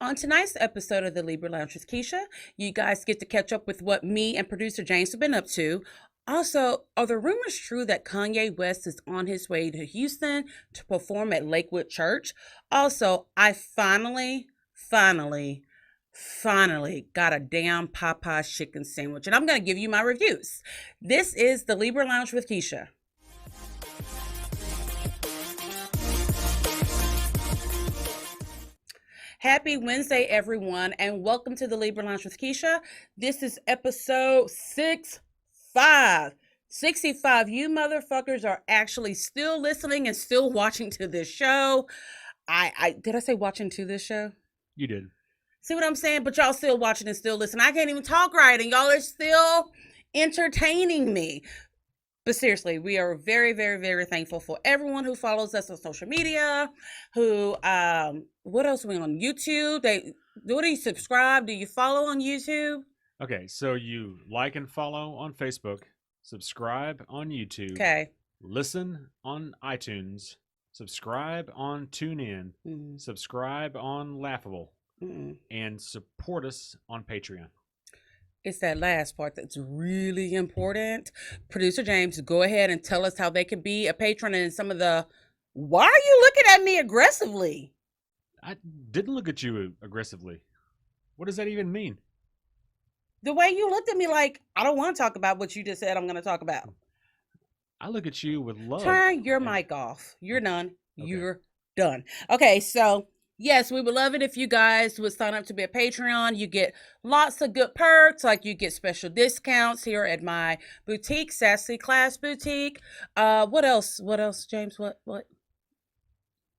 On tonight's episode of the Libra Lounge with Keisha, you guys get to catch up with what me and producer James have been up to. Also, are the rumors true that Kanye West is on his way to Houston to perform at Lakewood Church? Also, I finally got a damn Popeye's chicken sandwich, and I'm going to give you my reviews. This is the Libra Lounge with Keisha. Happy Wednesday, everyone, and welcome to the Libra Lounge with Keisha. This is episode 65. 65. You motherfuckers are actually still listening and still watching to this show. Did I say watching to this show? You did. See what I'm saying? But y'all still watching and still listening. I can't even talk right, and y'all are still entertaining me. But seriously, we are very, very, very thankful for everyone who follows us on social media, who, what else are we on? YouTube? Do you subscribe? Do you follow on YouTube? Okay, so you like and follow on Facebook, subscribe on YouTube, Okay. listen on iTunes, subscribe on TuneIn, subscribe on Laughable, and support us on Patreon. It's that last part that's really important. Producer James, go ahead and tell us how they can be a patron and some of the... Why are you looking at me aggressively? I didn't look at you aggressively. What does that even mean? The way you looked at me like, I don't want to talk about what you just said I'm going to talk about. I look at you with love. Turn your mic off. You're done. Okay. You're done. Okay, so... Yes, we would love it if you guys would sign up to be a Patreon. You get lots of good perks, like you get special discounts here at my boutique, Sassy Class Boutique. What else? What else, James? What?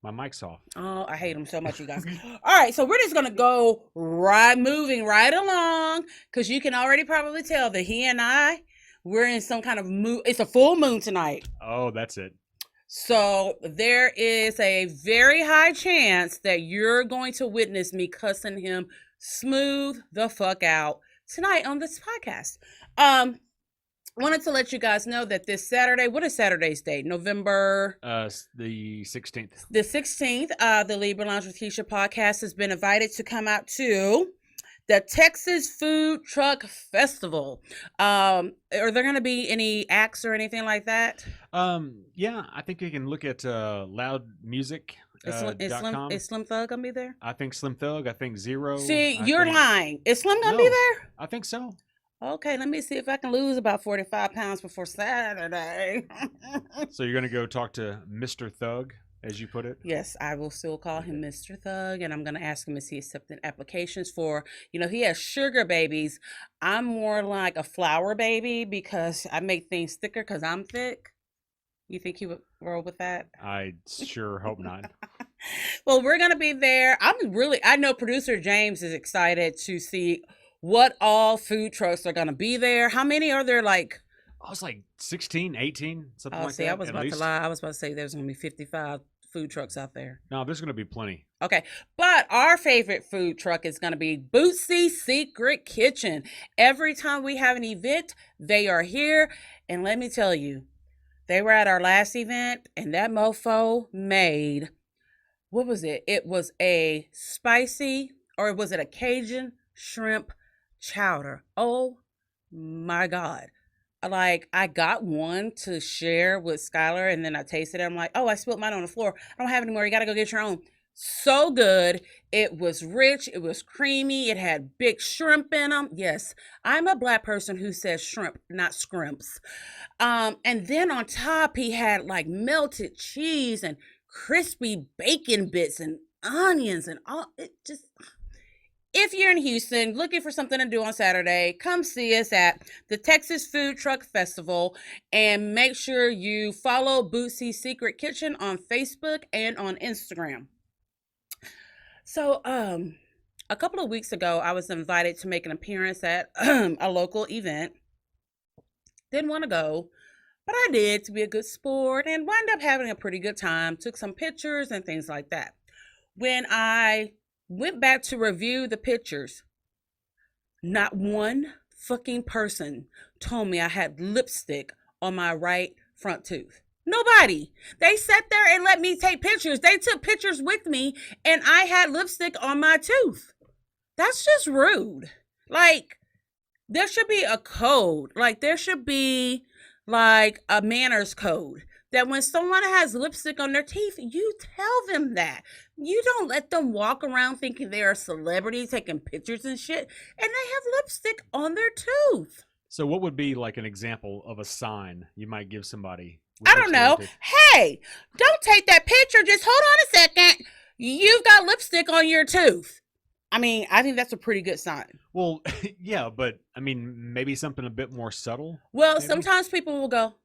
My mic's off. Oh, I hate them so much, you guys. All right, so we're just going to go moving right along, because you can already probably tell that he and we're in some kind of mood. It's a full moon tonight. Oh, that's it. So there is a very high chance that you're going to witness me cussing him smooth the fuck out tonight on this podcast. Wanted to let you guys know that this Saturday, what is Saturday's date? November? The 16th. The 16th, the Libra Lounge with Keisha podcast has been invited to come out to the Texas Food Truck Festival. Are there going to be any acts or anything like that? Yeah, I think you can look at Loud Music. Is Slim Thug going to be there? I think Slim Thug. I think Zero. See, you're lying. Is Slim going to be there? I think so. Okay, let me see if I can lose about 45 pounds before Saturday. So you're going to go talk to Mr. Thug, as you put it? Yes, I will still call him Mr. Thug, and I'm going to ask him if he accepted applications for, he has sugar babies. I'm more like a flour baby because I make things thicker because I'm thick. You think he would roll with that? I sure hope not. Well, we're going to be there. I know producer James is excited to see what all food trucks are going to be there. How many are there? Like, I was like 16, 18, something like that. I was about to lie. I was about to say there's going to be 55 food trucks out there. No, there's going to be plenty. Okay, but our favorite food truck is going to be Bootsy Secret Kitchen. Every time we have an event, they are here. And let me tell you, they were at our last event, and that mofo made, what was it? It was a spicy, or was it a Cajun shrimp chowder? Oh my God. Like, I got one to share with Skylar, and then I tasted it. I'm like, oh, I spilled mine on the floor. I don't have any more. You got to go get your own. So good. It was rich. It was creamy. It had big shrimp in them. Yes, I'm a Black person who says shrimp, not scrimps. And then on top, he had like melted cheese and crispy bacon bits and onions and all. It just... If you're in Houston looking for something to do on Saturday, come see us at the Texas Food Truck Festival, and make sure you follow Bootsy Secret Kitchen on Facebook and on Instagram. So, a couple of weeks ago, I was invited to make an appearance at a local event. Didn't want to go, but I did to be a good sport and wound up having a pretty good time. Took some pictures and things like that. When I went back to review the pictures, not one fucking person told me I had lipstick on my right front tooth. Nobody. They sat there and let me take pictures. They took pictures with me, and I had lipstick on my tooth. That's just rude. Like, there should be a code. Like, there should be like a manners code that when someone has lipstick on their teeth, you tell them that. You don't let them walk around thinking they're a celebrity taking pictures and shit, and they have lipstick on their tooth. So, what would be like an example of a sign you might give somebody? I don't know. Hey, don't take that picture. Just hold on a second. You've got lipstick on your tooth. I mean, I think that's a pretty good sign. Well, yeah, but I mean, maybe something a bit more subtle. Well, maybe? Sometimes people will go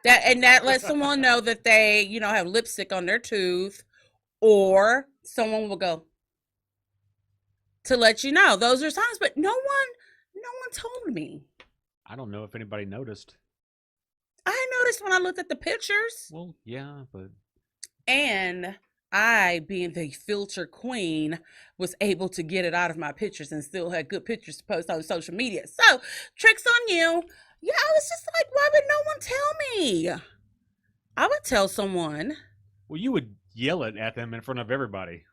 that, and that lets someone know that they, have lipstick on their tooth, or someone will go to let you know. Those are signs, but no one told me. I don't know if anybody noticed. I noticed when I looked at the pictures. Well, yeah, but and I, being the filter queen, was able to get it out of my pictures and still had good pictures to post on social media. So, tricks on you. Yeah, I was just like, why would no one tell me? I would tell someone. Well, you would yell it at them in front of everybody.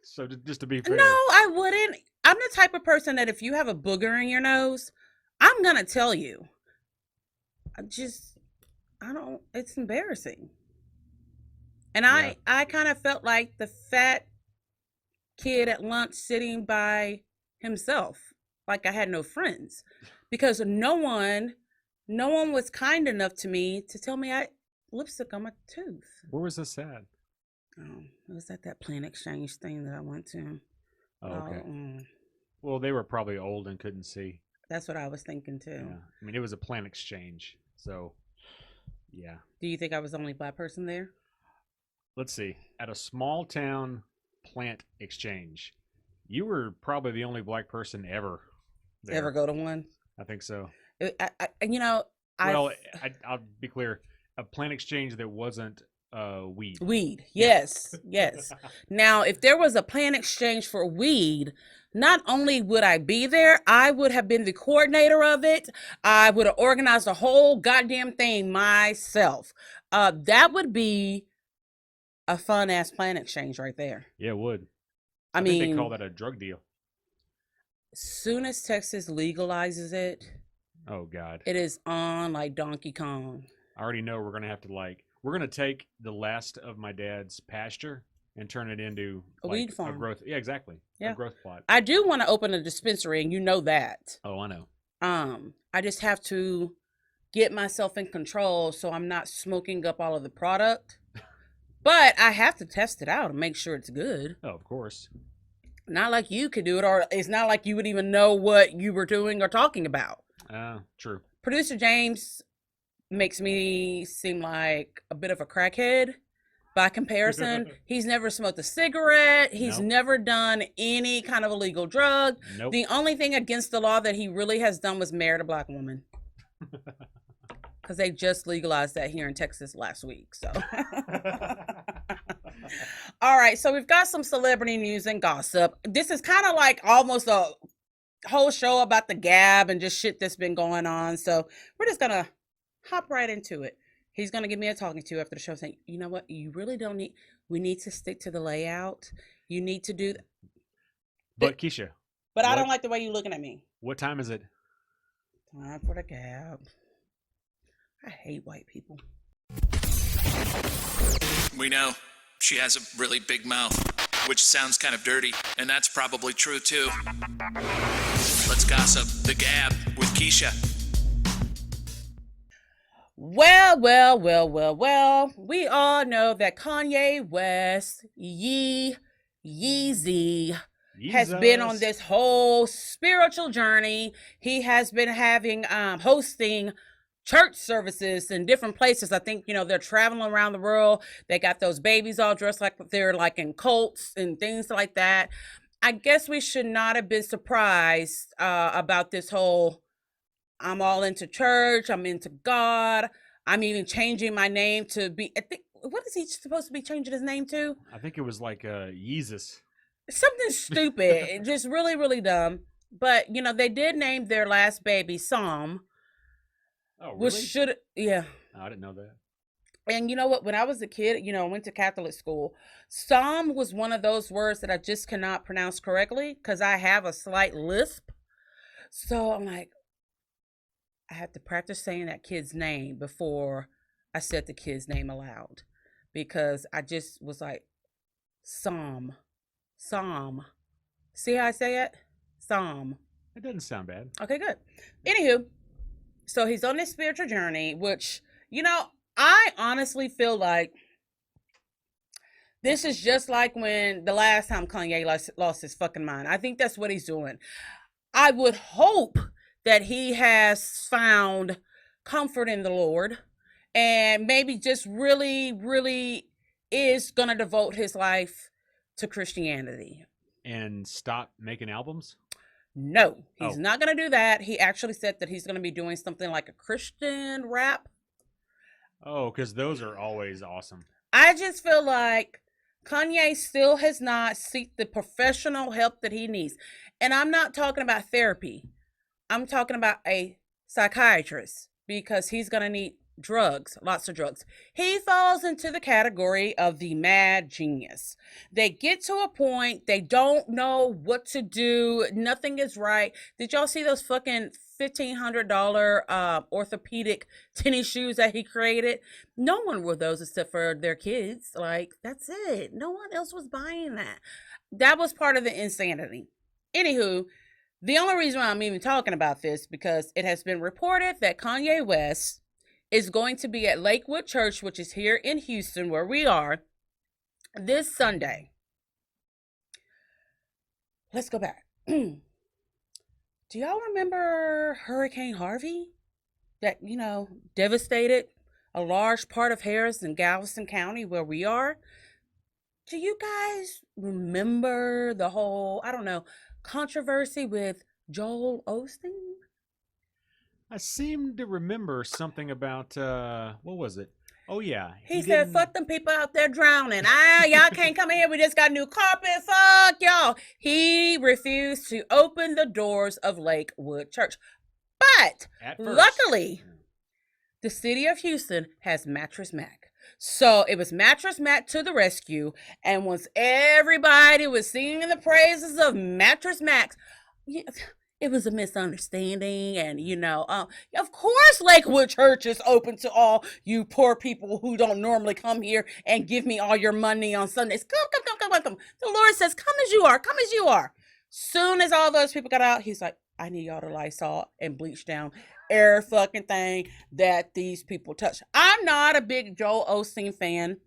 So just to be fair. No, I wouldn't. I'm the type of person that if you have a booger in your nose, I'm going to tell you. It's embarrassing. And yeah. I kind of felt like the fat kid at lunch sitting by himself, like I had no friends, because no one was kind enough to me to tell me I had lipstick on my tooth. Where was this at? Oh, it was at that plane exchange thing that I went to. Oh, okay. Well, they were probably old and couldn't see. That's what I was thinking too. Yeah. I mean, it was a plant exchange, so yeah. Do you think I was the only Black person there? Let's see. At a small town plant exchange, you were probably the only Black person ever there. Ever go to one? I think so. I'll be clear. A plant exchange that wasn't weed. Weed, yes, yes. Now, if there was a plant exchange for weed, not only would I be there, I would have been the coordinator of it. I would have organized the whole goddamn thing myself. That would be a fun ass plant exchange right there. Yeah, it would. I mean, think they call that a drug deal. Soon as Texas legalizes it, oh God, it is on like Donkey Kong. I already know we're gonna have to we're gonna take the last of my dad's pasture and turn it into a weed farm. A growth. Yeah, exactly. Yeah. A growth plot. I do want to open a dispensary, and you know that. Oh, I know. I just have to get myself in control so I'm not smoking up all of the product. But I have to test it out and make sure it's good. Oh, of course. Not like you could do it, or it's not like you would even know what you were doing or talking about. True. Producer James makes me seem like a bit of a crackhead by comparison. He's never smoked a cigarette. He's never done any kind of illegal drug. Nope. The only thing against the law that he really has done was married a Black woman. Because they just legalized that here in Texas last week. So, all right. So we've got some celebrity news and gossip. This is kind of like almost a whole show about the Gab and just shit that's been going on. So we're just gonna hop right into it. He's gonna give me a talking to after the show, saying, "You know what? You really don't need. We need to stick to the layout. You need to do." But Keisha. But I don't like the way you're looking at me. What time is it? Time for the Gab. I hate white people. We know she has a really big mouth, which sounds kind of dirty, and that's probably true too. Let's gossip the Gab with Keisha. Well. We all know that Kanye West, Yeezy, has been on this whole spiritual journey. He has been having hosting church services in different places. I think, they're traveling around the world. They got those babies all dressed like they're like in cults and things like that. I guess we should not have been surprised about this whole, I'm all into church, I'm into God, I'm even changing my name to be, I think, what is he supposed to be changing his name to? I think it was like Yeezus. Something stupid, just really, really dumb. But, they did name their last baby Psalm. Oh, really? Which should, yeah. Oh, I didn't know that. And you know what? When I was a kid, I went to Catholic school. Psalm was one of those words that I just cannot pronounce correctly because I have a slight lisp. So I'm like, I had to practice saying that kid's name before I said the kid's name aloud because I just was like, Psalm, Psalm. See how I say it? Psalm. It doesn't sound bad. Okay, good. Anywho, so he's on this spiritual journey, which, I honestly feel like this is just like when the last time Kanye lost his fucking mind. I think that's what he's doing. I would hope that he has found comfort in the Lord and maybe just really, really is going to devote his life to Christianity. And stop making albums? No, he's not going to do that. He actually said that he's going to be doing something like a Christian rap. Oh, because those are always awesome. I just feel like Kanye still has not sought the professional help that he needs. And I'm not talking about therapy. I'm talking about a psychiatrist because he's going to need drugs, lots of drugs. He falls into the category of the mad genius. They get to a point, they don't know what to do, nothing is right. Did y'all see those fucking $1,500 orthopedic tennis shoes that he created? No one wore those except for their kids. Like, that's it. No one else was buying that. That was part of the insanity. Anywho, the only reason why I'm even talking about this because it has been reported that Kanye West is going to be at Lakewood Church, which is here in Houston, where we are, this Sunday. Let's go back. Do y'all remember Hurricane Harvey? That, devastated a large part of Harris and Galveston County where we are. Do you guys remember the whole, controversy with Joel Osteen? I seem to remember something about, what was it? Oh, yeah. He said, fuck them people out there drowning. Y'all can't come in here. We just got new carpet. Fuck y'all. He refused to open the doors of Lakewood Church. But luckily, the city of Houston has Mattress Mac. So it was Mattress Mac to the rescue. And once everybody was singing the praises of Mattress Mac, it was a misunderstanding. And, of course, Lakewood Church is open to all you poor people who don't normally come here and give me all your money on Sundays. Come. The Lord says, come as you are. Soon as all those people got out, he's like, I need y'all to Lysol and bleach down every fucking thing that these people touch. I'm not a big Joel Osteen fan.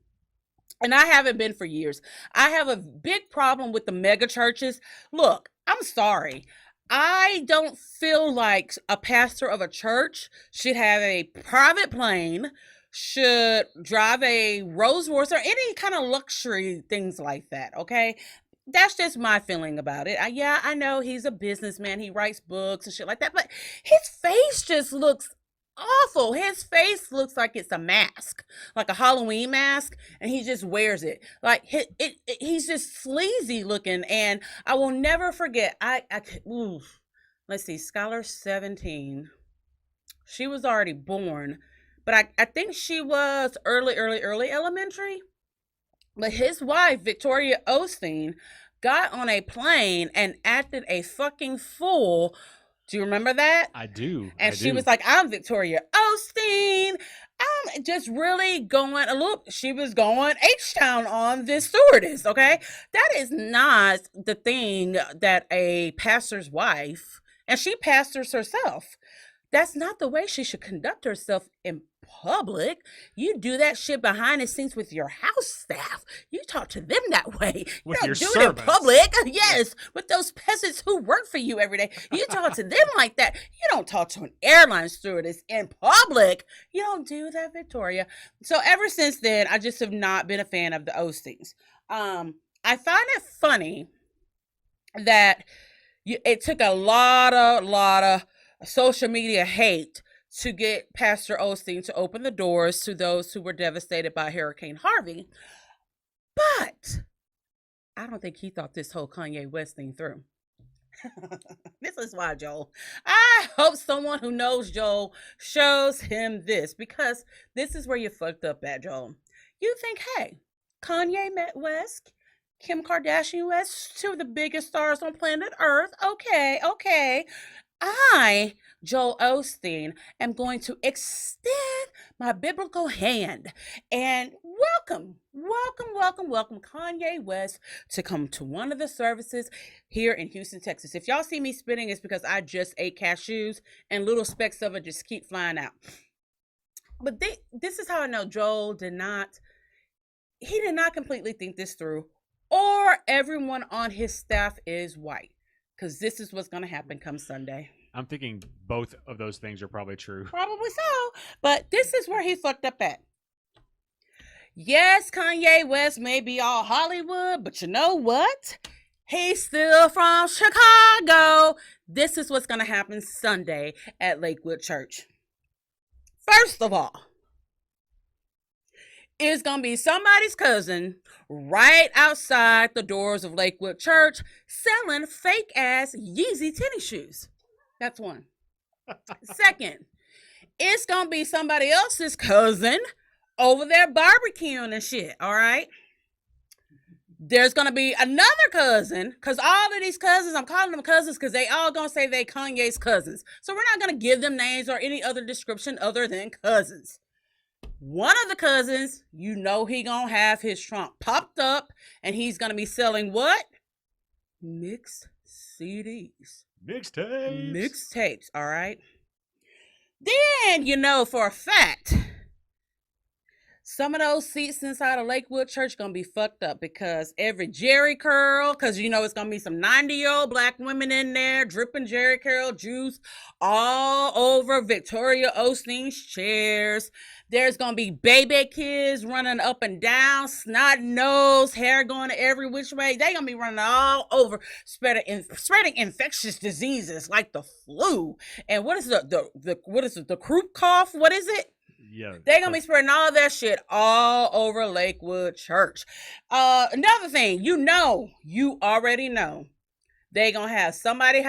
And I haven't been for years. I have a big problem with the mega churches. Look, I'm sorry. I don't feel like a pastor of a church should have a private plane, should drive a Rolls Royce or any kind of luxury things like that, okay? That's just my feeling about it. I know he's a businessman. He writes books and shit like that, but his face just looks awful. His face looks like it's a mask, like a Halloween mask, and he just wears it. Like he's just sleazy looking, and I will never forget. Let's see, Scholar 17. She was already born, but I think she was early elementary. But his wife, Victoria Osteen, got on a plane and acted a fucking fool. Do you remember that? I do. And she was like, I'm Victoria Osteen. I'm just really she was going H-Town on this stewardess, okay? That is not the thing that a pastor's wife, and she pastors herself. That's not the way she should conduct herself in public. You do that shit behind the scenes with your house staff. You talk to them that way. With you don't your do servants. it in public. Yes, with those peasants who work for you every day. You talk to them like that. You don't talk to an airline stewardess in public. You don't do that, Victoria. So ever since then, I just have not been a fan of the Osteens. I find it funny that it took a lot of social media hate to get Pastor Osteen to open the doors to those who were devastated by Hurricane Harvey. But I don't think he thought this whole Kanye West thing through. This is why, Joel. I hope someone who knows Joel shows him this, because this is where you fucked up at, Joel. You think, hey, Kanye met West, Kim Kardashian West, two of the biggest stars on planet Earth. Okay, okay. I, Joel Osteen, am going to extend my biblical hand and welcome Kanye West to come to one of the services here in Houston, Texas. If y'all see me spitting, it's because I just ate cashews and little specks of it just keep flying out. But this is how I know Joel did not completely think this through, or everyone on his staff is white. Because this is what's going to happen come Sunday. I'm thinking both of those things are probably true. Probably so. But this is where he fucked up at. Yes, Kanye West may be all Hollywood, but you know what? He's still from Chicago. This is what's going to happen Sunday at Lakewood Church. First of all, it's going to be somebody's cousin right outside the doors of Lakewood Church selling fake ass Yeezy tennis shoes. That's one. Second, it's going to be somebody else's cousin over there barbecuing and shit. All right. There's going to be another cousin, because all of these cousins, I'm calling them cousins because they all going to say they Kanye's cousins. So we're not going to give them names or any other description other than cousins. One of the cousins, you know, he gonna have his trunk popped up and he's gonna be selling what? Mixed CDs. Mixtapes, all right? Then, you know, for a fact, some of those seats inside of Lakewood Church gonna be fucked up, because every Jerry curl, because you know it's gonna be some 90-year-old black women in there dripping Jerry curl juice all over Victoria Osteen's chairs. There's gonna be baby kids running up and down, snot nose, hair going every which way. They gonna be running all over, spreading infectious diseases like the flu. And what is the croup cough? What is it? Yeah, they're gonna be spreading all that shit all over Lakewood Church. Another thing, you already know, they gonna have some black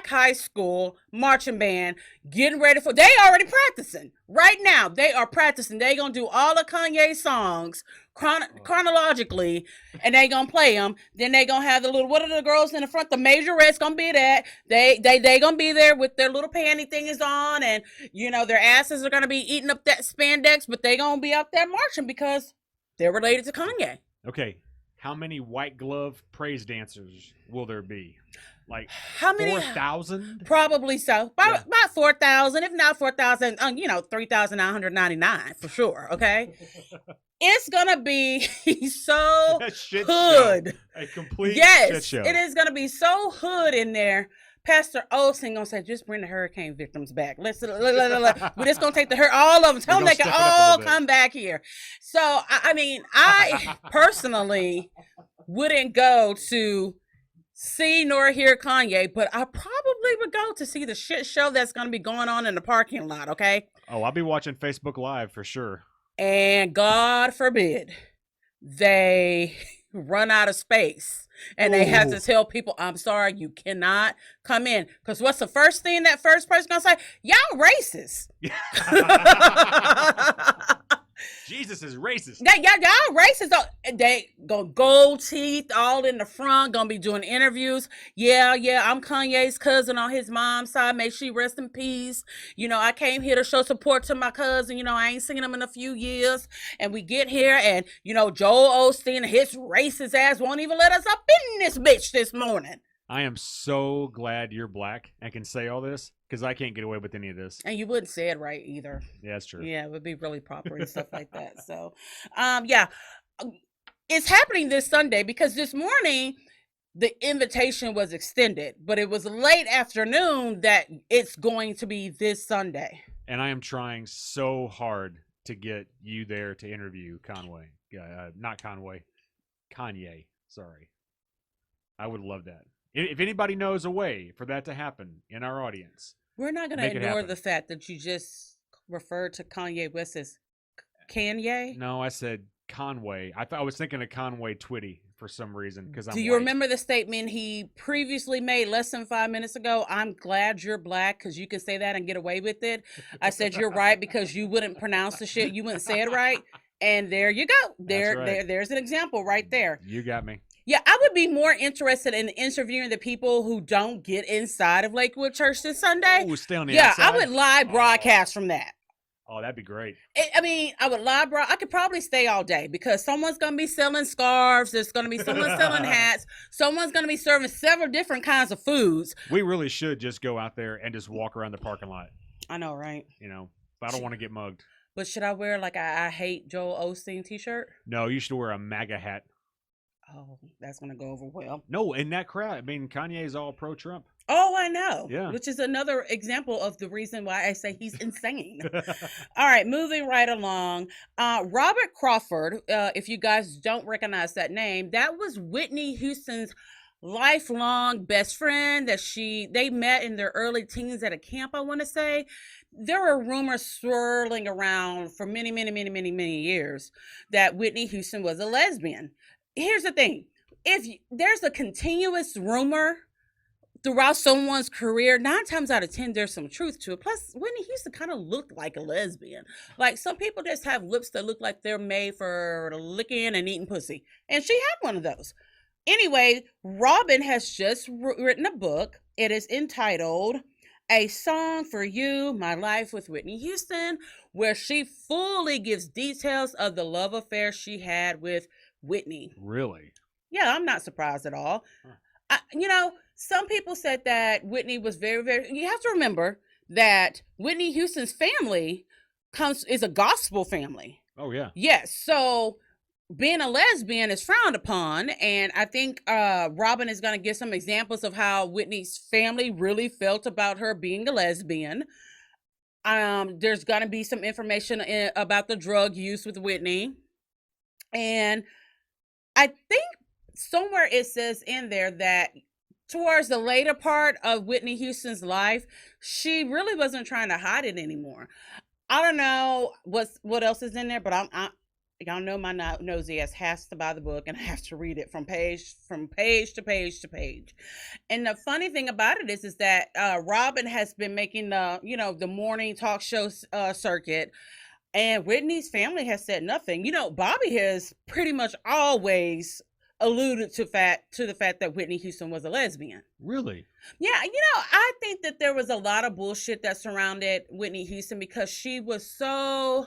high school marching band getting ready for. They already practicing right now. They are practicing. They gonna do all of Kanye songs chronologically, and they gonna play them. Then they gonna have the little, what are the girls in the front? The majorettes gonna be that. They gonna be there with their little panty things on, and you know their asses are gonna be eating up that spandex, but they gonna be out there marching because they're related to Kanye. Okay, how many white glove praise dancers will there be? Like how many? 4,000? Probably so. About 4,000, if not 4,000. 3,999 for sure. Okay. It's gonna be so hood. A complete shit show. It is gonna be so hood in there. Pastor Olsen gonna say, just bring the hurricane victims back. We're just gonna take all of them. Tell them they can all come back here. So I personally wouldn't go to see nor hear Kanye, but I probably would go to see the shit show that's gonna be going on in the parking lot. Okay. Oh, I'll be watching Facebook Live for sure. And God forbid they run out of space and they have to tell people, I'm sorry, you cannot come in. Because what's the first thing that first person gonna say? Y'all racist. Jesus is racist. Y'all racist. They go gold teeth all in the front, gonna be doing interviews. Yeah, I'm Kanye's cousin on his mom's side. May she rest in peace. You know, I came here to show support to my cousin. You know, I ain't seen him in a few years. And we get here and, you know, Joel Osteen, his racist ass won't even let us up in this bitch this morning. I am so glad you're black and can say all this, because I can't get away with any of this. And you wouldn't say it right either. Yeah, that's true. Yeah, it would be really proper and stuff like that. So, it's happening this Sunday because this morning the invitation was extended, but it was late afternoon that it's going to be this Sunday. And I am trying so hard to get you there to interview Kanye. Sorry. I would love that. If anybody knows a way for that to happen in our audience. We're not going to ignore the fact that you just referred to Kanye West as Kanye. No, I said Conway. I was thinking of Conway Twitty for some reason because I'm Do you white. remember the statement he previously made less than 5 minutes ago? I'm glad you're black because you can say that and get away with it. I said you're right because you wouldn't pronounce the shit. You wouldn't say it right. And there you go. There's an example right there. You got me. Yeah, I would be more interested in interviewing the people who don't get inside of Lakewood Church this Sunday. Oh, stay on the Yeah, outside? I would live broadcast from that. Oh, that'd be great. I mean, I would I could probably stay all day because someone's going to be selling scarves. There's going to be someone selling hats. Someone's going to be serving several different kinds of foods. We really should just go out there and just walk around the parking lot. I know, right? You know, but I don't want to get mugged. But should I wear like I hate Joel Osteen t-shirt? No, you should wear a MAGA hat. Oh, that's going to go over well. No, in that crowd. I mean, Kanye's all pro-Trump. Oh, I know. Yeah. Which is another example of the reason why I say he's insane. All right, moving right along. Robert Crawford, if you guys don't recognize that name, that was Whitney Houston's lifelong best friend that they met in their early teens at a camp, I want to say. There were rumors swirling around for many, many, many, many, many years that Whitney Houston was a lesbian. Here's the thing. There's a continuous rumor throughout someone's career, 9 times out of 10, there's some truth to it. Plus, Whitney Houston kind of looked like a lesbian. Like, some people just have lips that look like they're made for licking and eating pussy. And she had one of those. Anyway, Robin has just written a book. It is entitled A Song for You, My Life with Whitney Houston, where she fully gives details of the love affair she had with Whitney. Really? Yeah, I'm not surprised at all. Huh. Some people said that Whitney was very, very... You have to remember that Whitney Houston's family is a gospel family. Oh, yeah. Yes, so being a lesbian is frowned upon, and I think Robin is going to give some examples of how Whitney's family really felt about her being a lesbian. There's going to be some information about the drug use with Whitney, and I think somewhere it says in there that towards the later part of Whitney Houston's life, she really wasn't trying to hide it anymore. I don't know what else is in there, but y'all know my nosy ass has to buy the book and I have to read it from page to page to page. And the funny thing about it is that Robin has been making the morning talk show circuit, and Whitney's family has said nothing. Bobby has pretty much always alluded to the fact that Whitney Houston was a lesbian. Really? Yeah, I think that there was a lot of bullshit that surrounded Whitney Houston because she was so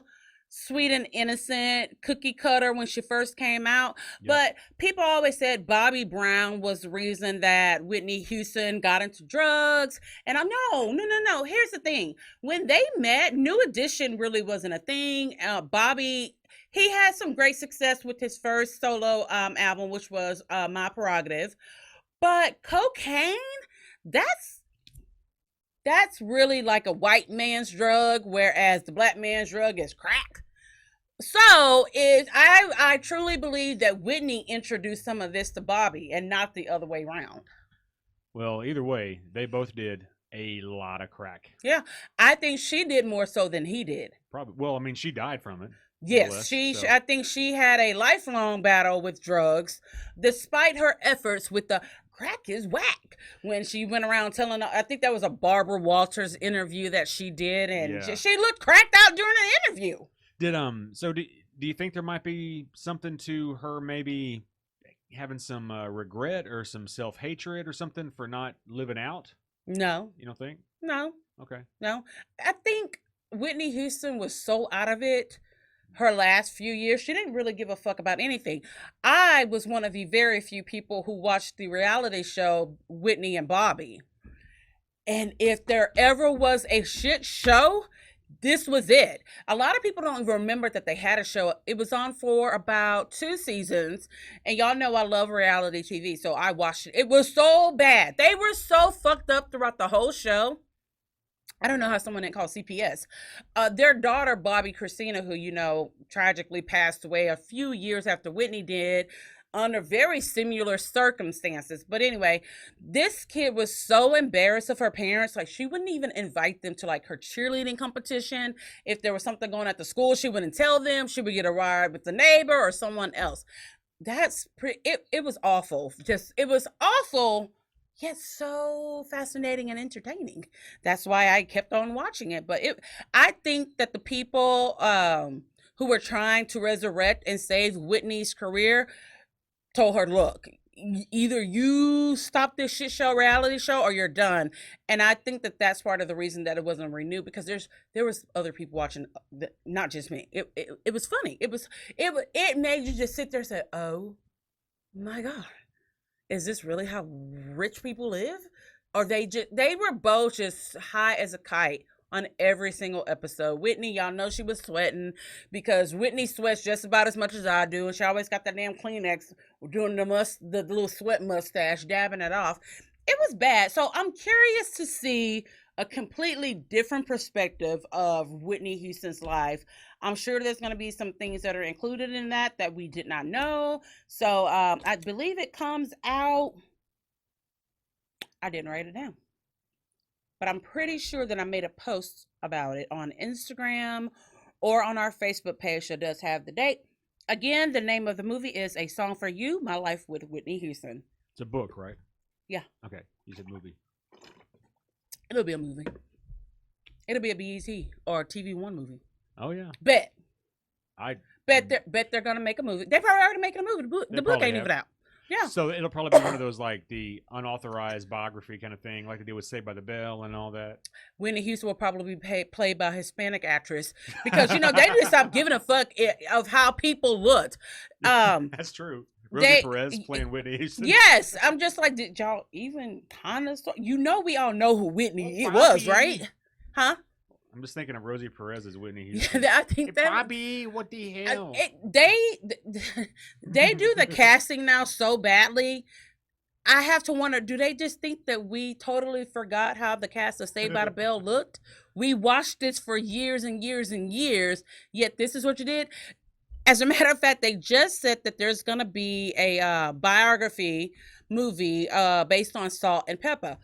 sweet and innocent, cookie cutter when she first came out. Yep. But people always said Bobby Brown was the reason that Whitney Houston got into drugs. And I'm no. Here's the thing. When they met, New Edition really wasn't a thing. Bobby, he had some great success with his first solo album, which was My Prerogative. But cocaine, that's really like a white man's drug, whereas the black man's drug is crack. So I truly believe that Whitney introduced some of this to Bobby and not the other way around. Well, either way, they both did a lot of crack. Yeah, I think she did more so than he did. Probably. Well, I mean, she died from it. Yes, I think she had a lifelong battle with drugs, despite her efforts with the crack is whack when she went around telling, I think that was a Barbara Walters interview that she did, and she looked cracked out during the interview. Do you think there might be something to her maybe having some regret or some self-hatred or something for not living out? No. You don't think? No. Okay. No. I think Whitney Houston was so out of it her last few years. She didn't really give a fuck about anything. I was one of the very few people who watched the reality show Whitney and Bobby. And if there ever was a shit show, this was it. A lot of people don't even remember that they had a show. It was on for about 2 seasons. And y'all know I love reality TV, so I watched it. It was so bad. They were so fucked up throughout the whole show. I don't know how someone didn't call CPS. Their daughter, Bobby Christina, who, tragically passed away a few years after Whitney did, under very similar circumstances. But anyway, this kid was so embarrassed of her parents. Like, she wouldn't even invite them to like her cheerleading competition. If there was something going at the school, she wouldn't tell them. She would get a ride with the neighbor or someone else. That's pretty, it was awful. It was awful, yet so fascinating and entertaining. That's why I kept on watching it. But I think that the people who were trying to resurrect and save Whitney's career told her, look, either you stop this shit show reality show or you're done. And I think that that's part of the reason that it wasn't renewed, because there was other people watching, not just me. It was funny. It made you just sit there and say, oh my God, is this really how rich people live? Or they were both just high as a kite on every single episode. Whitney, y'all know she was sweating, because Whitney sweats just about as much as I do, and she always got that damn Kleenex doing the little sweat mustache, dabbing it off. It was bad. So I'm curious to see a completely different perspective of Whitney Houston's life. I'm sure there's going to be some things that are included in that we did not know. So I believe it comes out. I didn't write it down, but I'm pretty sure that I made a post about it on Instagram or on our Facebook page that does have the date. Again, the name of the movie is A Song for You, My Life with Whitney Houston. It's a book, right? Yeah. Okay. You said movie. It'll be a movie. It'll be a BET or a TV1 movie. Oh yeah. Bet Bet they're gonna make a movie. They're probably already making a movie. The book ain't even out. Yeah. So it'll probably be one of those like the unauthorized biography kind of thing, like they did with Saved by the Bell and all that. Whitney Houston will probably be played by a Hispanic actress, because they need to stop giving a fuck of how people looked. That's true. Rosie Perez playing Whitney Houston. Yes, I'm just like, did y'all even kind of start? We all know who Whitney was, right? Huh? I'm just thinking of Rosie Perez as Whitney Houston. Yeah, I think that Bobby, what the hell? They do the casting now so badly. I have to wonder, do they just think that we totally forgot how the cast of Saved by the Bell looked? We watched this for years and years and years, yet this is what you did. As a matter of fact, they just said that there's going to be a biography movie based on Salt and Pepper.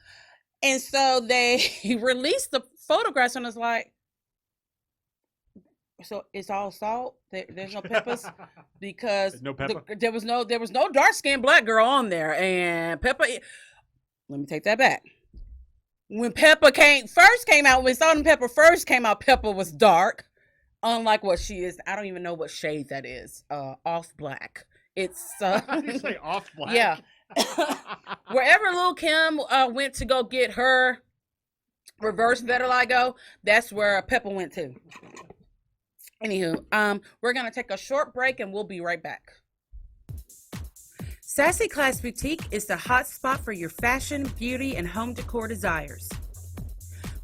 And so they released the photographs, and it's like, so it's all salt. There's no peppers, because no pepper. There was no dark skinned black girl on there, and Pepper. Let me take that back. When Pepper first came out, when Salt and Pepper first came out, Pepper was dark, unlike what she is. I don't even know what shade that is. Off black. It's you say off black. Yeah. Wherever Lil' Kim went to go get her reverse vitiligo, that's where Pepper went to. Anywho, we're gonna take a short break and we'll be right back. Sassy Class Boutique is the hot spot for your fashion, beauty, and home decor desires.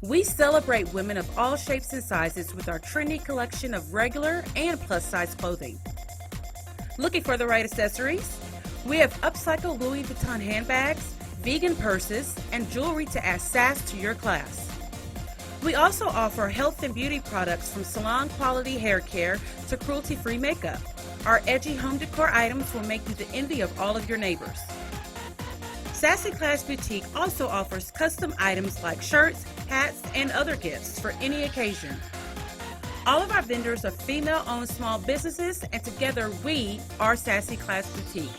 We celebrate women of all shapes and sizes with our trendy collection of regular and plus size clothing. Looking for the right accessories? We have upcycled Louis Vuitton handbags, vegan purses, and jewelry to add sass to your class. We also offer health and beauty products, from salon quality hair care to cruelty-free makeup. Our edgy home decor items will make you the envy of all of your neighbors. Sassy Class Boutique also offers custom items like shirts, hats, and other gifts for any occasion. All of our vendors are female-owned small businesses, and together we are Sassy Class Boutique.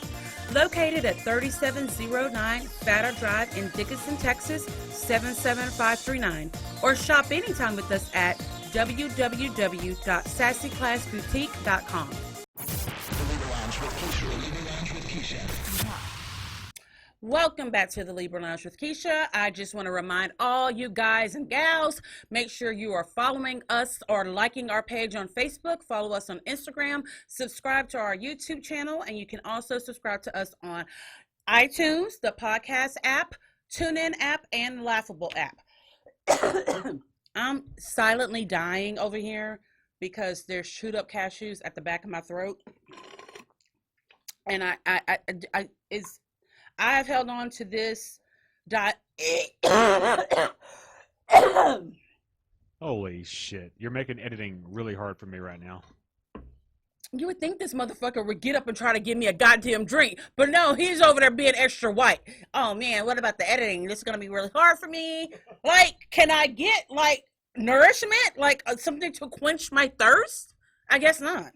Located at 3709 Fatter Drive in Dickinson, Texas, 77539. Or shop anytime with us at www.sassyclassboutique.com. Welcome back to the Libra Lounge with Keisha. I just want to remind all you guys and gals, make sure you are following us or liking our page on Facebook. Follow us on Instagram. Subscribe to our YouTube channel. And you can also subscribe to us on iTunes, the podcast app, TuneIn app, and Laughable app. I'm silently dying over here because there's chewed up cashews at the back of my throat. And I've held on to this Holy shit. You're making editing really hard for me right now. You would think this motherfucker would get up and try to give me a goddamn drink, but no, he's over there being extra white. Oh man, what about the editing? This is gonna be really hard for me. Like, can I get like nourishment, like something to quench my thirst? I guess not.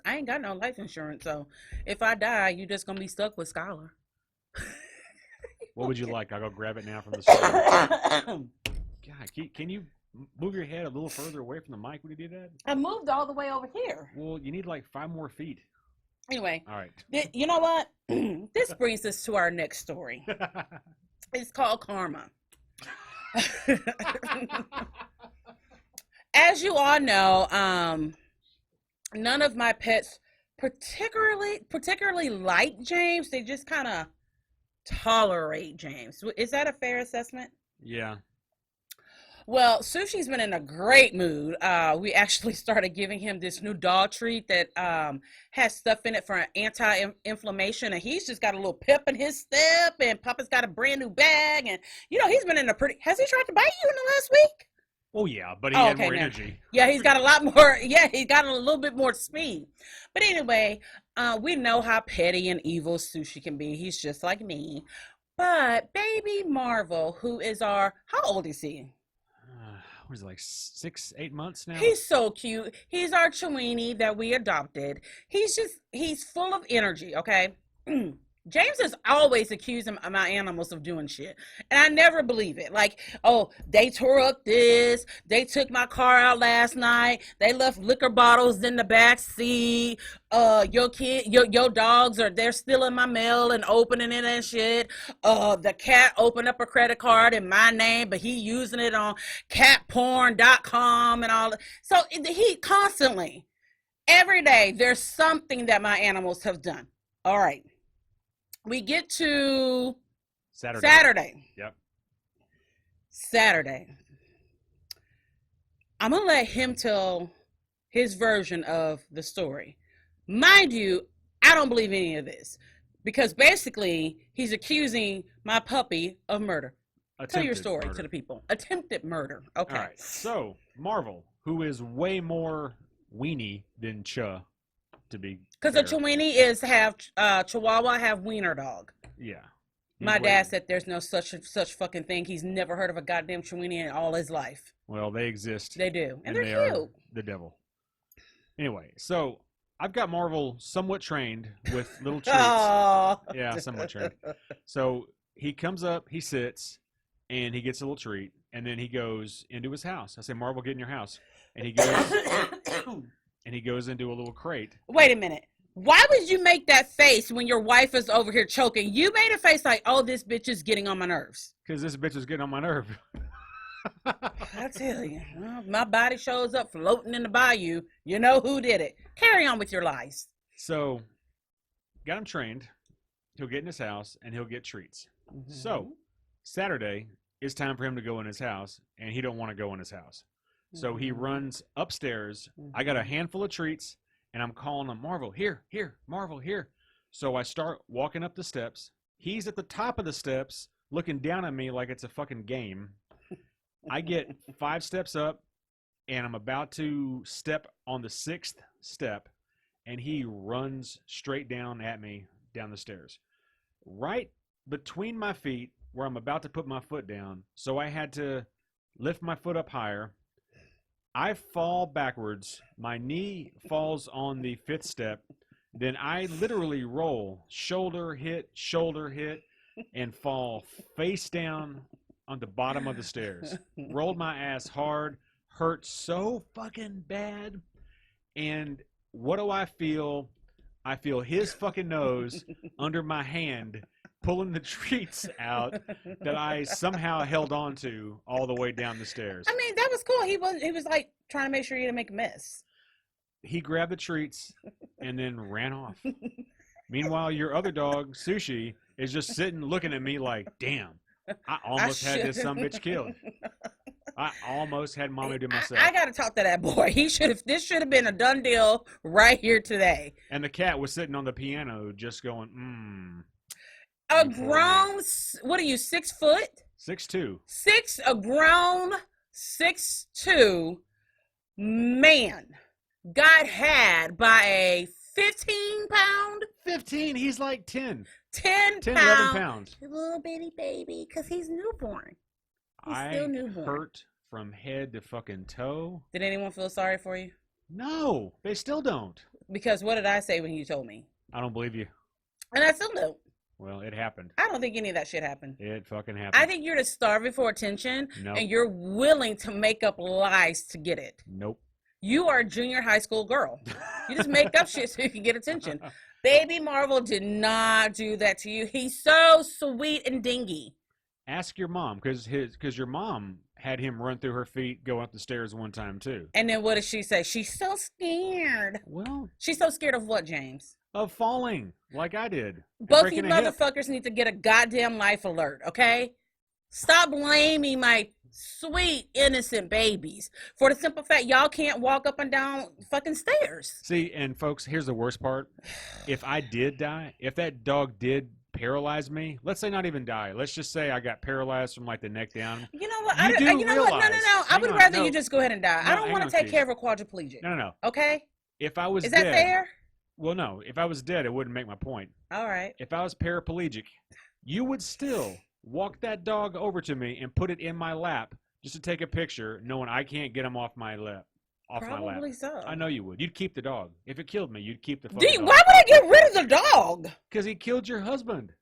I ain't got no life insurance, so if I die, you just gonna be stuck with Skylar. What would you like? I'll go grab it now from the store. God, can you move your head a little further away from the mic when you do that? I moved all the way over here. Well, you need like 5 more feet. Anyway, all right. You know what? This brings us to our next story. It's called karma. As you all know, none of my pets particularly like James. They just kind of tolerate James. Is that a fair assessment? Yeah. Well, Sushi's been in a great mood. We actually started giving him this new dog treat that has stuff in it for anti-inflammation, and he's just got a little pep in his step, and Papa's got a brand new bag, and he's been in a pretty. Has he tried to bite you in the last week? Oh yeah, but he had more energy. Yeah, he's got a lot more. Yeah, he's got a little bit more speed. But anyway, we know how petty and evil Sushi can be. He's just like me. But baby Marvel, who is how old is he? What is it, like 6, 8 months now? He's so cute. He's our Chewini that we adopted. He's full of energy, okay? James is always accusing my animals of doing shit. And I never believe it. Like, oh, they tore up this. They took my car out last night. They left liquor bottles in the back seat. Your dogs they're stealing my mail and opening it and shit. The cat opened up a credit card in my name, but he using it on catporn.com and all. So he constantly, every day, there's something that my animals have done. All right. We get to Saturday. Yep. Saturday. I'm going to let him tell his version of the story. Mind you, I don't believe any of this because basically he's accusing my puppy of murder. Tell your story to the people. Attempted murder. Okay. All right. So, Marvel, who is way more weenie than Cha, to be because a Chewini is half Chihuahua, half wiener dog. Yeah. My dad said there's no such fucking thing. He's never heard of a goddamn Chewini in all his life. Well, they exist. They do. And they're cute. Are the devil. Anyway, so I've got Marvel somewhat trained with little treats. Yeah, somewhat trained. So he comes up, he sits, and he gets a little treat, and then he goes into his house. I say, Marvel, get in your house. And he goes and he goes into a little crate. Wait a minute. Why would you make that face when your wife is over here choking? You made a face like, oh, this bitch is getting on my nerves. Because this bitch is getting on my nerve. I tell you, my body shows up floating in the bayou. You know who did it. Carry on with your lies. So, got him trained. He'll get in his house, and he'll get treats. Mm-hmm. So, Saturday is time for him to go in his house, and he don't want to go in his house. So he runs upstairs. I got a handful of treats, and I'm calling him, Marvel, here, Marvel, here. So I start walking up the steps. He's at the top of the steps, looking down at me like it's a fucking game. I get 5 steps up, and I'm about to step on the 6th step, and he runs straight down at me down the stairs. Right between my feet, where I'm about to put my foot down, so I had to lift my foot up higher. I fall backwards. My knee falls on the 5th step. Then I literally roll, shoulder hit, and fall face down on the bottom of the stairs. Rolled my ass hard, hurt so fucking bad. And what do I feel? I feel his fucking nose under my hand, pulling the treats out that I somehow held on to all the way down the stairs. I mean, that was cool. He was like trying to make sure you didn't make a mess. He grabbed the treats and then ran off. Meanwhile, your other dog, Sushi, is just sitting looking at me like, damn, I almost had this sumbitch killed. I almost had mommy to myself. I gotta talk to that boy. This should have been a done deal right here today. And the cat was sitting on the piano just going, A grown, what are you, 6 foot? 6'2". A grown 6'2" man got had by a 15-pound, 15. He's like 10. 10 11 pound pounds. little bitty baby, because he's newborn. He's still I newborn. hurt from head to fucking toe. Did anyone feel sorry for you? No, they still don't. Because what did I say when you told me? I don't believe you. And I still don't. Well, it happened. I don't think any of that shit happened. It fucking happened. I think you're just starving for attention, Nope. and you're willing to make up lies to get it. Nope. You are a junior high school girl. You just make up shit so you can get attention. Baby Marvel did not do that to you. He's so sweet and dingy. Ask your mom, because your mom had him run through her feet, go up the stairs one time too. And then what does she say? She's so scared. Well, She's so scared of what, James? of falling like I did. and Both of you breaking a hip. motherfuckers need to get a goddamn life alert, okay? Stop blaming my sweet, innocent babies for the simple fact y'all can't walk up and down fucking stairs. See, and folks, here's the worst part. If I did die, if that dog did paralyze me, let's say not even die. Let's just say I got paralyzed from like the neck down. You know what? You do No, no. realize- I hang would on, rather no. you just go ahead and die. No, I don't hang want on, to take Steve. care of a quadriplegic. No. Okay? If I was Is dead, that fair? well, no. If I was dead, it wouldn't make my point. All right. If I was paraplegic, you would still walk that dog over to me and put it in my lap just to take a picture, knowing I can't get him off my lap. Probably so. I know you would. You'd keep the dog. If it killed me, you'd keep the Why fucking dog. would I get rid of the dog? Because he killed your husband.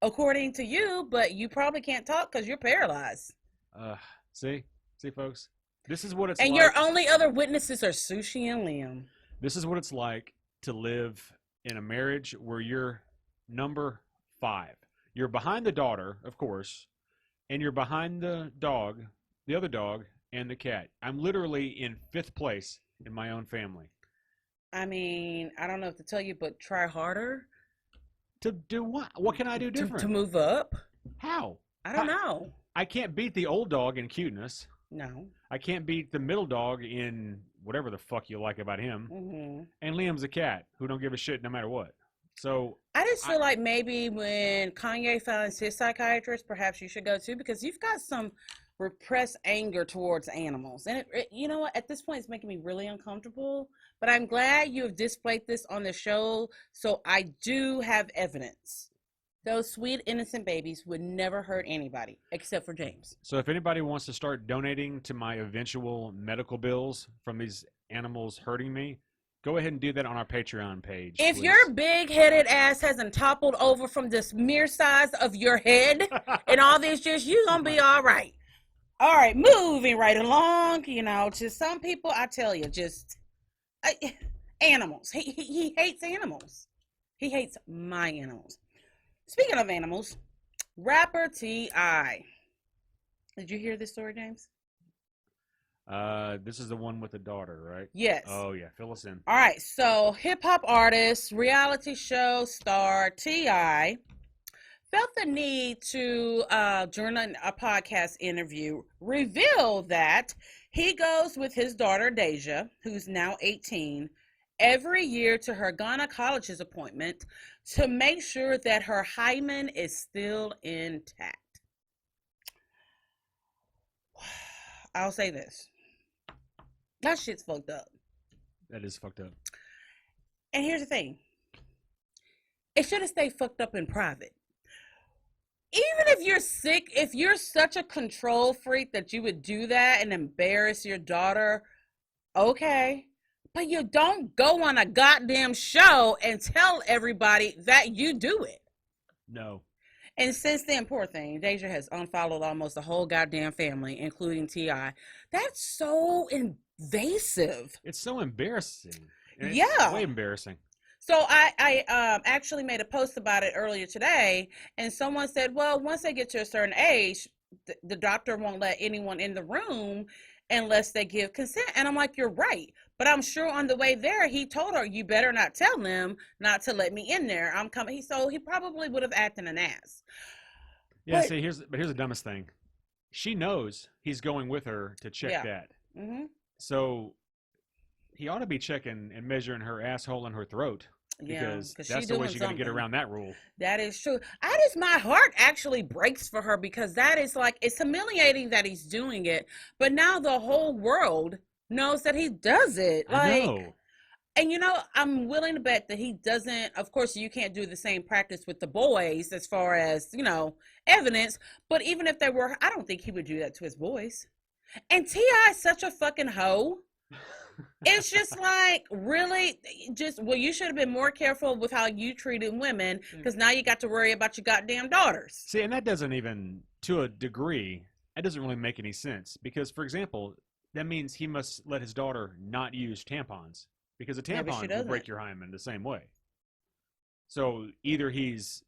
According to you, but you probably can't talk because you're paralyzed. See, folks. This is what it's And like. your only other witnesses are Sushi and Liam. This is what it's like to live in a marriage where you're number 5. You're behind the daughter, of course, and you're behind the dog, the other dog, and the cat. I'm literally in 5th place in my own family. I mean, I don't know what to tell you, but try harder. To do what? What can I do different? To move up? How? I don't know. I can't beat the old dog in cuteness. No. I can't beat the middle dog in whatever the fuck you like about him. Mm-hmm. And Liam's a cat who don't give a shit no matter what. So I just feel like maybe when Kanye finds his psychiatrist, perhaps you should go too, because you've got some repressed anger towards animals. And you know what? At this point, it's making me really uncomfortable. But I'm glad you have displayed this on the show, so I do have evidence. Those sweet, innocent babies would never hurt anybody, except for James. So if anybody wants to start donating to my eventual medical bills from these animals hurting me, go ahead and do that on our Patreon page. If please. your big-headed ass hasn't toppled over from this mere size of your head and all these years, you're going to be all right. All right, moving right along. You know, to some people, I tell you, just animals. He hates animals. He hates my animals. Speaking of animals, rapper T.I. Did you hear this story, James? This is the one with the daughter, right? Yes. Oh yeah, fill us in. All right, so hip-hop artist, reality show star T.I. felt the need to, during a podcast interview, reveal that he goes with his daughter, Deja, who's now 18, every year to her gynecologist appointment to make sure that her hymen is still intact. I'll say this. That shit's fucked up. That is fucked up. And here's the thing. It should have stayed fucked up in private. Even if you're sick, if you're such a control freak that you would do that and embarrass your daughter, okay. But you don't go on a goddamn show and tell everybody that you do it. No. And since then, poor thing, Deja has unfollowed almost the whole goddamn family, including T.I. That's so invasive. It's so embarrassing. It's Yeah. way embarrassing. So I actually made a post about it earlier today, and someone said, well, once they get to a certain age, the doctor won't let anyone in the room unless they give consent. And I'm like, you're right. But I'm sure on the way there, he told her, you better not tell them not to let me in there. I'm coming. So he probably would have acted an ass. Yeah, But- see, here's the dumbest thing. She knows he's going with her to check Yeah. that. Mm-hmm. So he ought to be checking and measuring her asshole and her throat. Because she's that's the way doing she's going to get something. around that rule. That is true. My heart actually breaks for her because that is like, it's humiliating that he's doing it. But now the whole world knows that he does it. I know. And I'm willing to bet that he doesn't. Of course, you can't do the same practice with the boys as far as, evidence. But even if they were, I don't think he would do that to his boys. And T.I. is such a fucking hoe. It's just like, really, you should have been more careful with how you treated women, because now you got to worry about your goddamn daughters. See, and that doesn't even, to a degree, that doesn't really make any sense. Because, for example, that means he must let his daughter not use tampons. Because a tampon will break your hymen the same way. So either it's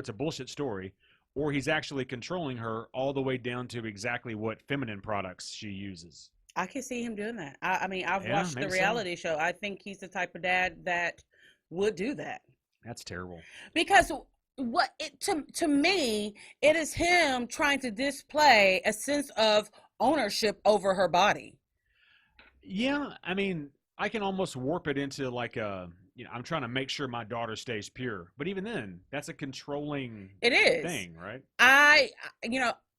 a bullshit story, or he's actually controlling her all the way down to exactly what feminine products she uses. I can see him doing that. I've watched the reality show. I think he's the type of dad that would do that. That's terrible. Because to me, it is him trying to display a sense of ownership over her body. Yeah, I can almost warp it into like I'm trying to make sure my daughter stays pure. But even then, that's a controlling thing, right? I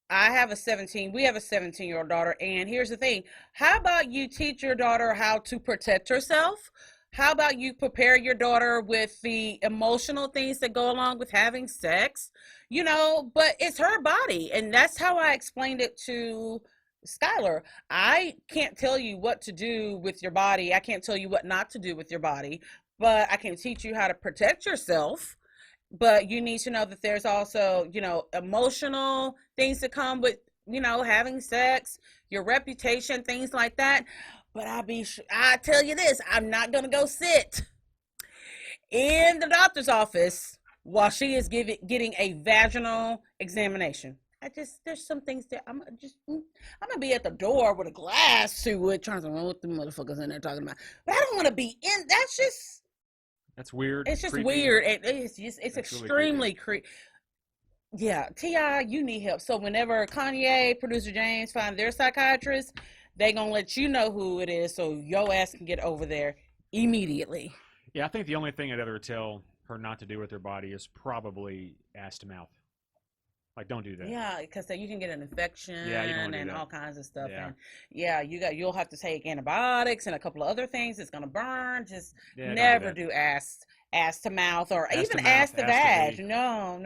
have we have a 17-year-old daughter, and here's the thing. How about you teach your daughter how to protect herself? How about you prepare your daughter with the emotional things that go along with having sex? But it's her body, and that's how I explained it to Skylar. I can't tell you what to do with your body. I can't tell you what not to do with your body, but I can teach you how to protect yourself. But you need to know that there's also, emotional things that come with, having sex, your reputation, things like that. But I tell you this, I'm not going to go sit in the doctor's office while she is getting a vaginal examination. There's some things that I'm gonna be at the door with a glass to it, trying to know what the motherfuckers in there talking about. But I don't want to be in. That's weird. It's just creepy. Weird. It's That's extremely really creepy. Yeah, T.I., you need help. So whenever Kanye, producer James, find their psychiatrist, they gonna let you know who it is, so your ass can get over there immediately. Yeah, I think the only thing I'd ever tell her not to do with her body is probably ass to mouth. Like, don't do that. Yeah, because you can get an infection and all kinds of stuff. Yeah. And you'll have to take antibiotics and a couple of other things. It's gonna burn. Just never do ass to mouth, or even ass to vag. No.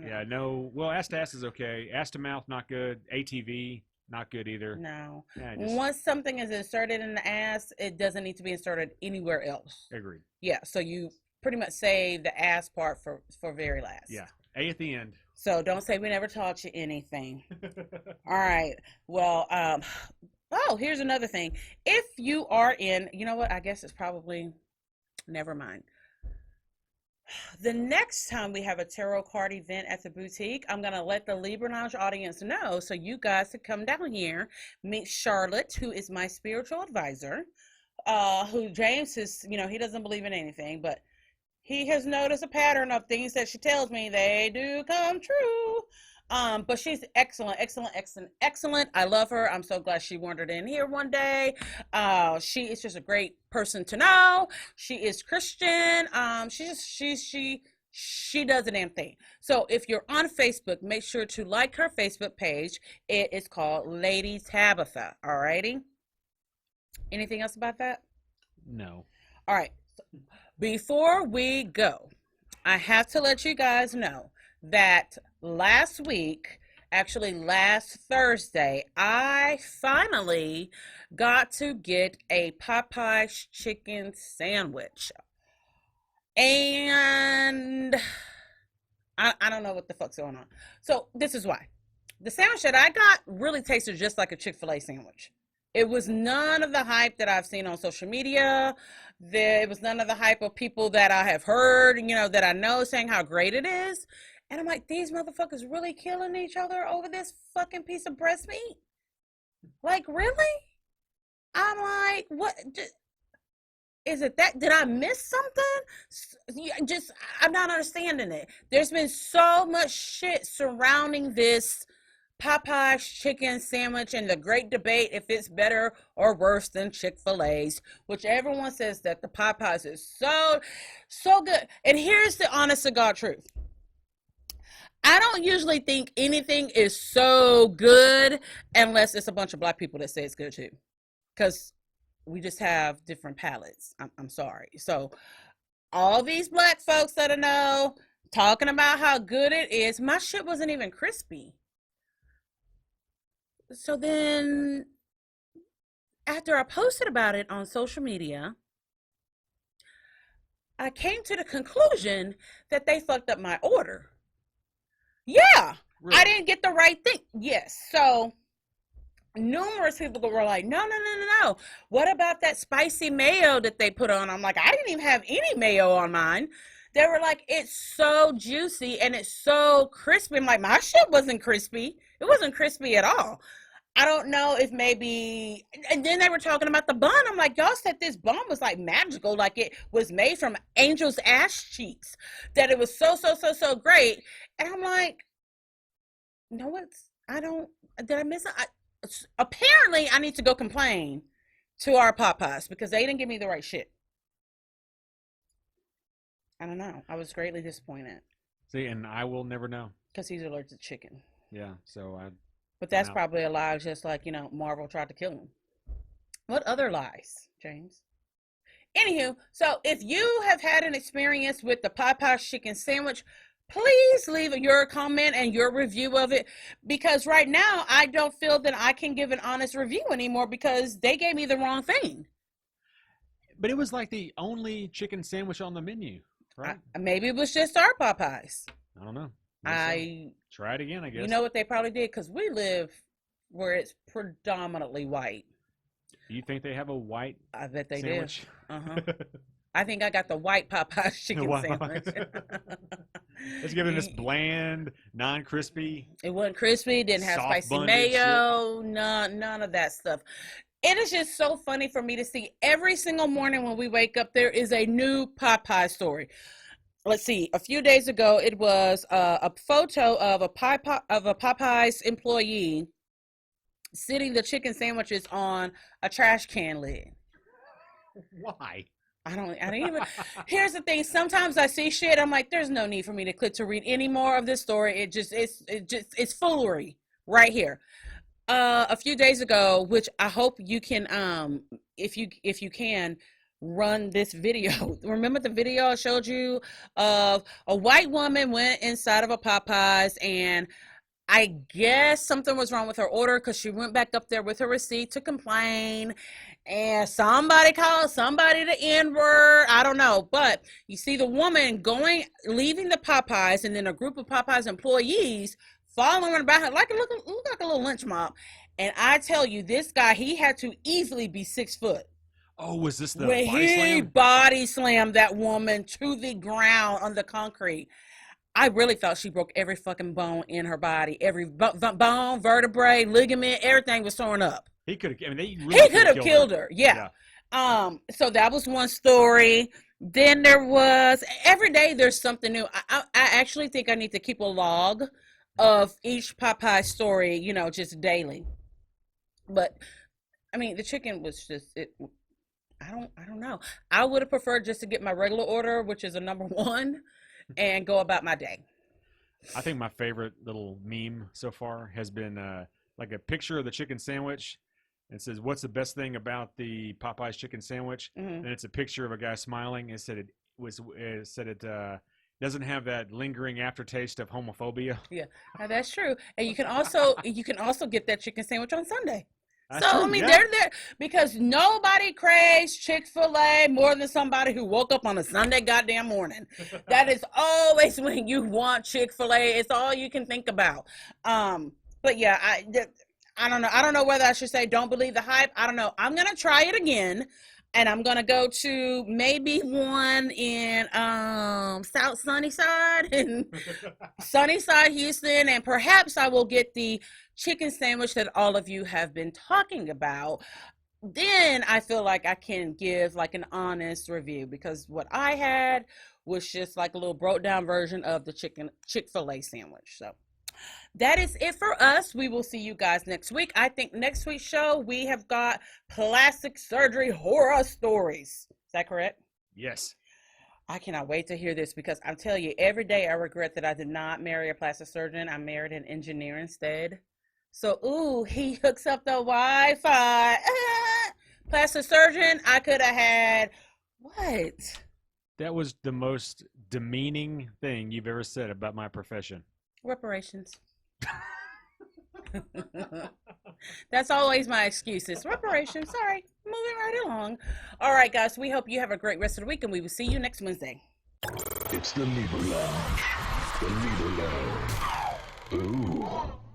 Yeah, no. Well, ass to ass is okay. Ass to mouth, not good. ATV, not good either. No. Yeah, Once something is inserted in the ass, it doesn't need to be inserted anywhere else. Agreed. Yeah, so you pretty much save the ass part for very last. Yeah, A at the end. So don't say we never taught you anything. All right. Well, here's another thing. If you are in, you know what? I guess it's probably, never mind. The next time we have a tarot card event at the boutique, I'm going to let the Libra Lounge audience know, so you guys can come down here, meet Charlotte, who is my spiritual advisor, who James is, he doesn't believe in anything, but he has noticed a pattern of things that she tells me they do come true. But she's excellent. I love her. I'm so glad she wandered in here one day. She is just a great person to know. She is Christian. She does a damn thing. So if you're on Facebook, make sure to like her Facebook page. It is called Lady Tabitha. Alrighty. Anything else about that? No. All right. Before we go, I have to let you guys know that last Thursday, I finally got to get a Popeye's chicken sandwich. And I don't know what the fuck's going on. So this is why. The sandwich that I got really tasted just like a Chick-fil-A sandwich. It was none of the hype that I've seen on social media. It was none of the hype of people that I have heard, that I know, saying how great it is. And I'm like, these motherfuckers really killing each other over this fucking piece of breast meat? Like, really? I'm like, what? Is it that? Did I miss something? I'm not understanding it. There's been so much shit surrounding this Popeye's chicken sandwich and the great debate if it's better or worse than Chick-fil-A's, which everyone says that the Popeyes is so good. And here's the honest to God truth. I don't usually think anything is so good unless it's a bunch of black people that say it's good too. because we just have different palates. I'm sorry. So all these black folks that I know talking about how good it is, my shit wasn't even crispy. So then after I posted about it on social media, I came to the conclusion that they fucked up my order. Yeah, Really? I didn't get the right thing. Yes. So numerous people were like, no. What about that spicy mayo that they put on? I'm like, I didn't even have any mayo on mine. They were like, it's so juicy and it's so crispy. I'm like, my shit wasn't crispy. It wasn't crispy at all. I don't know if maybe, and then they were talking about the bun. I'm like, y'all said this bun was like magical, like it was made from angel's ass cheeks, that it was so great. And I'm like, no, did I miss it? Apparently, I need to go complain to our Popeyes because they didn't give me the right shit. I don't know. I was greatly disappointed See, and I will never know. because he's allergic to chicken. Yeah, so But that's Wow. probably a lie, just like, Marvel tried to kill him. What other lies, James? Anywho, so if you have had an experience with the Popeye's chicken sandwich, please leave your comment and your review of it, because right now I don't feel that I can give an honest review anymore because they gave me the wrong thing. But it was like the only chicken sandwich on the menu, right? Maybe it was just our Popeyes. I don't know. Maybe so. Try it again, I guess. You know what they probably did? Because we live where it's predominantly white. Do you think they have a white I bet they sandwich? do. Uh-huh. I think I got the white Popeye's chicken Wow. sandwich. Let's give it this bland, non-crispy. It wasn't crispy, didn't have Soft spicy bun mayo, none of that stuff. It is just so funny for me to see every single morning when we wake up, there is a new Popeye story. Let's see. A few days ago, it was a photo of a Popeye's employee sitting the chicken sandwiches on a trash can lid. Why? I don't even. Here's the thing. Sometimes I see shit. I'm like, there's no need for me to click to read any more of this story. It's foolery right here. A few days ago, which I hope you can, if you can, run this video. Remember the video I showed you of a white woman went inside of a Popeyes, and I guess something was wrong with her order because she went back up there with her receipt to complain, and somebody called somebody the N-word. I don't know, but you see the woman leaving the Popeyes, and then a group of Popeyes employees following about her like look like a little lynch mob. And I tell you, this guy, he had to easily be 6 foot. Oh, was this the When body he slam? body slammed that woman to the ground on the concrete, I really felt she broke every fucking bone in her body. Every bone, vertebrae, ligament, everything was torn up. He could have. I mean, they really He could have killed her. Yeah. So that was one story. Then there was, every day there's something new. I actually think I need to keep a log of each Popeye story, just daily. But I mean, the chicken was just it. I don't know. I would have preferred just to get my regular order, which is a number 1, and go about my day. I think my favorite little meme so far has been like a picture of the chicken sandwich. It says, "What's the best thing about the Popeye's chicken sandwich?" Mm-hmm. And it's a picture of a guy smiling. It said it doesn't have that lingering aftertaste of homophobia. Yeah, now that's true. And you can also get that chicken sandwich on Sunday. That's So true, I mean, yeah. they're there because nobody craves Chick-fil-A more than somebody who woke up on a Sunday goddamn morning. That is always when you want Chick-fil-A. It's all you can think about. But yeah, I don't know. I don't know whether I should say don't believe the hype. I don't know. I'm gonna try it again, and I'm gonna go to maybe one in South Sunnyside and Sunnyside, Houston, and perhaps I will get the chicken sandwich that all of you have been talking about. Then I feel like I can give like an honest review, because what I had was just like a little broke down version of the Chick-fil-A sandwich. So that is it for us. We will see you guys next week. I think next week's show we have got plastic surgery horror stories. Is that correct? Yes. I cannot wait to hear this, because I'm telling you, every day I regret that I did not marry a plastic surgeon. I married an engineer instead. So, he hooks up the Wi-Fi. Plastic surgeon, I could have had what? That was the most demeaning thing you've ever said about my profession. Reparations. That's always my excuses. Reparations. Sorry. Moving right along. All right, guys. We hope you have a great rest of the week, and we will see you next Wednesday. It's the Libra Lounge. The Libra Lounge. Ooh.